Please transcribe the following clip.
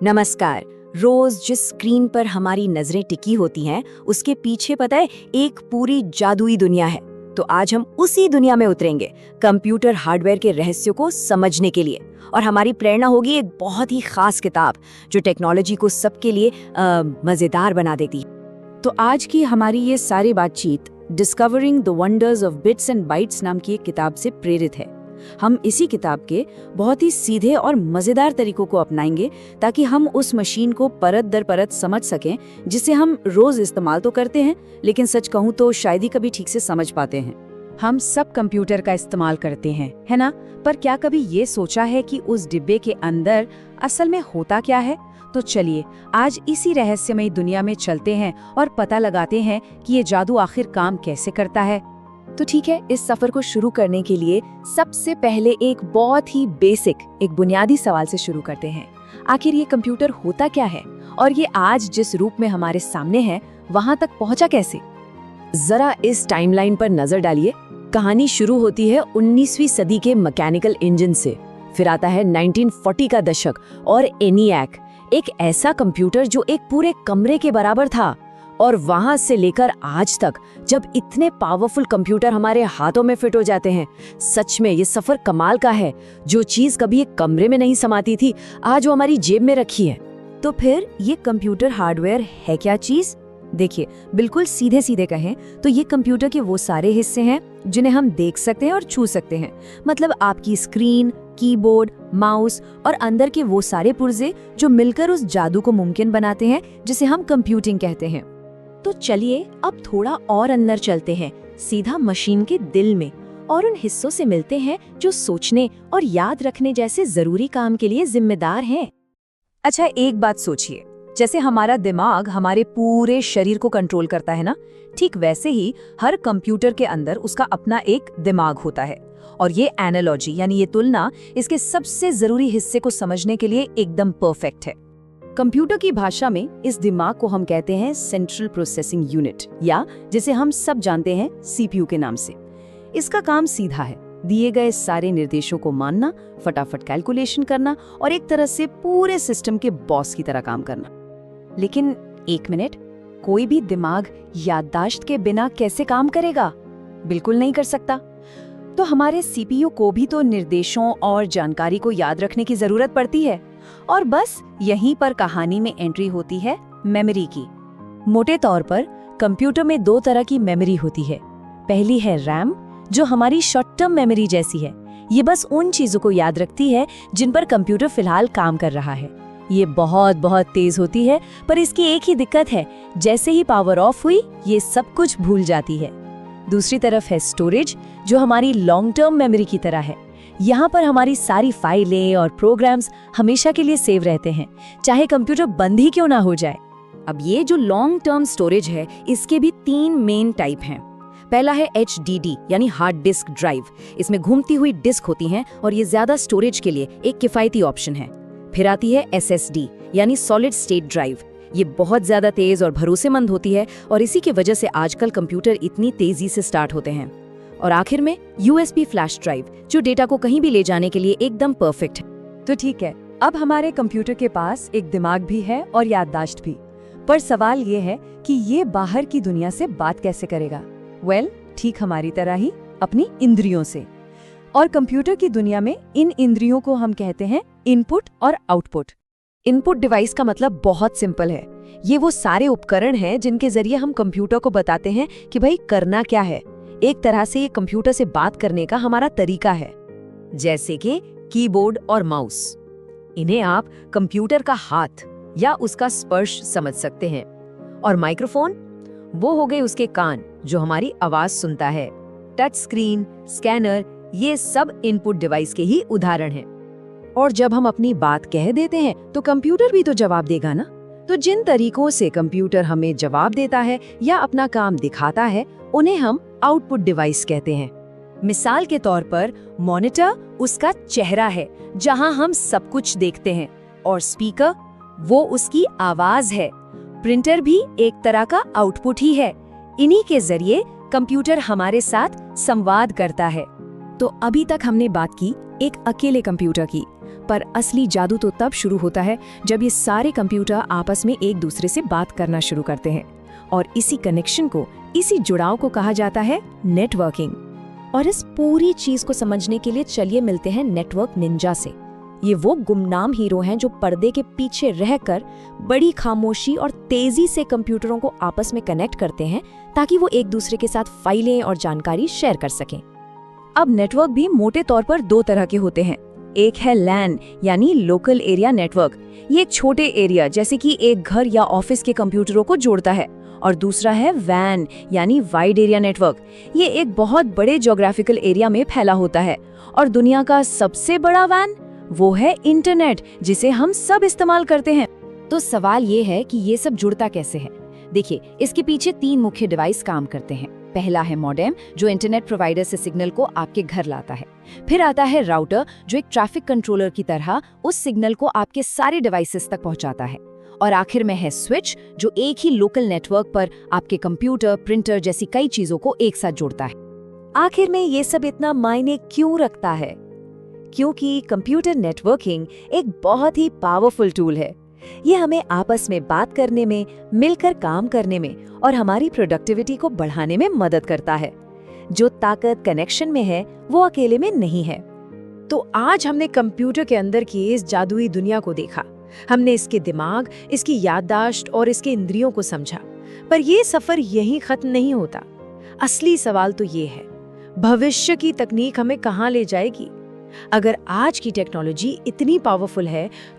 नमस्कार। रोज जिस स्क्रीन पर हमारी नजरें टिकी होती हैं, उसके पीछे पता है एक पूरी जादुई दुनिया है। तो आज हम उसी दुनिया में उतरेंगे, कंप्यूटर हार्डवेयर के रहस्यों को समझने के लिए। और हमारी प्रेरणा होगी एक बहुत ही खास किताब जो टेक्नोलॉजी को सबके लिए मजेदार बना देती है। तो आज की हमारी ये सारी बातचीत discovering the wonders of bits and bytes नाम की एक किताब से प्रेरित है। हम इसी किताब के बहुत ही सीधे और मजेदार तरीकों को अपनाएंगे ताकि हम उस मशीन को परत दर परत समझ सकें जिसे हम रोज इस्तेमाल तो करते हैं, लेकिन सच कहूँ तो शायद ही कभी ठीक से समझ पाते हैं। हम सब कंप्यूटर का इस्तेमाल करते हैं, है ना? पर क्या कभी ये सोचा है कि उस डिब्बे के अंदर असल में होता क्या है? तो चलिए आज इसी रहस्यमयी दुनिया में चलते हैं और पता लगाते हैं कि ये जादू आखिर काम कैसे करता है। तो ठीक है, इस सफर को शुरू करने के लिए सबसे पहले एक बहुत ही बेसिक, एक बुनियादी सवाल से शुरू करते हैं। आखिर ये कंप्यूटर होता क्या है और ये आज जिस रूप में हमारे सामने है वहां तक पहुंचा कैसे? जरा इस टाइमलाइन पर नजर डालिए। कहानी शुरू होती है 19वीं सदी के मैकेनिकल इंजन से। फिर आता है 1940 का दशक और ENIAC, एक ऐसा कंप्यूटर जो एक पूरे कमरे के बराबर था। और वहां से लेकर आज तक, जब इतने पावरफुल कंप्यूटर हमारे हाथों में फिट हो जाते हैं, सच में ये सफर कमाल का है। जो चीज कभी एक कमरे में नहीं समाती थी, आज वो हमारी जेब में रखी है। तो फिर ये कंप्यूटर हार्डवेयर है क्या चीज? देखिए, बिल्कुल सीधे सीधे कहें तो ये कंप्यूटर के वो सारे हिस्से हैं जिन्हें हम देख सकते हैं और छू सकते हैं। मतलब आपकी स्क्रीन, कीबोर्ड, माउस और अंदर के वो सारे पुर्जे जो मिलकर उस जादू को मुमकिन बनाते हैं जिसे हम कंप्यूटिंग कहते हैं। तो चलिए अब थोड़ा और अंदर चलते हैं, सीधा मशीन के दिल में, और उन हिस्सों से मिलते हैं जो सोचने और याद रखने जैसे जरूरी काम के लिए जिम्मेदार हैं। अच्छा, एक बात सोचिए, जैसे हमारा दिमाग हमारे पूरे शरीर को कंट्रोल करता है ना, ठीक वैसे ही हर कंप्यूटर के अंदर उसका अपना एक दिमाग होता है। और ये एनालॉजी यानी ये तुलना इसके सबसे जरूरी हिस्से को समझने के लिए एकदम परफेक्ट है। कंप्यूटर की भाषा में इस दिमाग को हम कहते हैं सेंट्रल प्रोसेसिंग यूनिट, या जिसे हम सब जानते हैं CPU के नाम से। इसका काम सीधा है, दिए गए सारे निर्देशों को मानना, फटाफट कैलकुलेशन करना और एक तरह से पूरे सिस्टम के बॉस की तरह काम करना। लेकिन एक मिनट, कोई भी दिमाग याददाश्त के बिना कैसे काम करेगा? बिल्कुल नहीं कर सकता। तो हमारे CPU को भी तो निर्देशों और जानकारी को याद रखने की जरूरत पड़ती है। और बस यहीं पर कहानी में एंट्री होती है मेमोरी की। मोटे तौर पर कंप्यूटर में दो तरह की मेमोरी होती है। पहली है रैम, जो हमारी शॉर्ट टर्म मेमोरी जैसी है। ये बस उन चीजों को याद रखती है जिन पर कंप्यूटर फिलहाल काम कर रहा है। ये बहुत बहुत तेज होती है, पर इसकी एक ही दिक्कत है, जैसे ही पावर ऑफ हुई ये सब कुछ भूल जाती है। दूसरी तरफ है स्टोरेज, जो हमारी लॉन्ग टर्म मेमोरी की तरह है। यहाँ पर हमारी सारी फाइलें और प्रोग्राम्स हमेशा के लिए सेव रहते हैं, चाहे कंप्यूटर बंद ही क्यों ना हो जाए। अब ये जो लॉन्ग टर्म स्टोरेज है, इसके भी 3 मेन टाइप हैं। पहला है HDD यानी हार्ड डिस्क ड्राइव। इसमें घूमती हुई डिस्क होती हैं और ये ज्यादा स्टोरेज के लिए एक किफायती ऑप्शन है। फिर आती है SSD यानी सॉलिड स्टेट ड्राइव। ये बहुत ज्यादा तेज और भरोसेमंद होती है और इसी की वजह से आजकल कंप्यूटर इतनी तेजी से स्टार्ट होते हैं। और आखिर में USB फ्लैश ड्राइव, जो डेटा को कहीं भी ले जाने के लिए एकदम परफेक्ट है। तो ठीक है, अब हमारे कंप्यूटर के पास एक दिमाग भी है और याददाश्त भी। पर सवाल ये है कि ये बाहर की दुनिया से बात कैसे करेगा? ठीक हमारी तरह ही अपनी इंद्रियों से। और कंप्यूटर की दुनिया में इन इंद्रियों को हम कहते हैं इनपुट और आउटपुट। इनपुट डिवाइस का मतलब बहुत सिंपल है। ये वो सारे उपकरण हैं जिनके जरिए हम कंप्यूटर को बताते हैं कि भाई करना क्या है। एक तरह से ये कंप्यूटर से बात करने का हमारा तरीका है। जैसे कि कीबोर्ड और माउस, इन्हें आप कंप्यूटर का हाथ या उसका स्पर्श समझ सकते हैं। और माइक्रोफोन, वो हो गए उसके कान जो हमारी आवाज सुनता है। टच स्क्रीन, स्कैनर, ये सब इनपुट डिवाइस के ही उदाहरण हैं। और जब हम अपनी बात कह देते हैं तो कंप्यूटर भी तो जवाब देगा ना। तो जिन तरीकों से कंप्यूटर हमें जवाब देता है या अपना काम दिखाता है, उन्हें हम आउटपुट डिवाइस कहते हैं। मिसाल के तौर पर मॉनिटर उसका चेहरा है जहां हम सब कुछ देखते हैं, और स्पीकर वो उसकी आवाज है। प्रिंटर भी एक तरह का आउटपुट ही है। इन्हीं के जरिए कंप्यूटर हमारे साथ संवाद करता है। तो अभी तक हमने बात की एक अकेले कंप्यूटर की, पर असली जादू तो तब शुरू होता है जब ये सारे कंप्यूटर आपस में एक दूसरे से बात करना शुरू करते हैं, और इसी कनेक्शन को, इसी जुड़ाव को कहा जाता है नेटवर्किंग। और इस पूरी चीज को समझने के लिए चलिए मिलते हैं नेटवर्क निंजा से। ये वो गुमनाम हीरो हैं जो पर्दे के पीछे रहकर बड़ी खामोशी और तेजी से कंप्यूटरों को आपस में कनेक्ट करते हैं ताकि वो एक दूसरे के साथ फाइलें और जानकारी शेयर कर सकें। अब नेटवर्क भी मोटे तौर पर दो तरह के होते हैं। एक है लैन यानी लोकल एरिया नेटवर्क। ये एक छोटे एरिया जैसे कि एक घर या ऑफिस के कंप्यूटरों को जोड़ता है। और दूसरा है वैन यानी वाइड एरिया नेटवर्क। ये एक बहुत बड़े ज्योग्राफिकल एरिया में फैला होता है। और दुनिया का सबसे बड़ा वैन वो है इंटरनेट, जिसे हम सब इस्तेमाल करते हैं। तो सवाल ये है कि ये सब जुड़ता कैसे है। देखिए, इसके पीछे 3 मुख्य डिवाइस काम करते हैं। पहला है मॉडेम, जो इंटरनेट प्रोवाइडर से सिग्नल को आपके घर लाता है। फिर आता है राउटर, जो एक ट्रैफिक कंट्रोलर की तरह उस सिग्नल को आपके सारे डिवाइसेस तक पहुंचाता है। और आखिर में है स्विच, जो एक ही लोकल नेटवर्क पर आपके कंप्यूटर, प्रिंटर जैसी कई चीजों को एक साथ जोड़ता है। आखिर में ये सब इतना मायने क्यों रखता है? क्योंकि कंप्यूटर नेटवर्किंग एक बहुत ही पावरफुल टूल है। ये हमें आपस में बात करने में, मिलकर काम करने में और हमारी प्रोडक्टिविटी को बढ़ाने में मदद करता है। जो ताकत कनेक्शन में है, वो अकेले में नहीं है। तो आज हमने कंप्यूटर के अंदर की इस जादुई दुनिया को देखा। हमने इसके दिमाग, इसकी याददाश्त और इसके इंद्रियों को समझा। पर ये सफर यहीं खत्म नहीं होता। असली सवाल तो ये है, भविष्य की तकनीक हमें कहाँ ले जाएगी? अगर आज की टेक्नोलॉजी इतनी पावरफुल है तो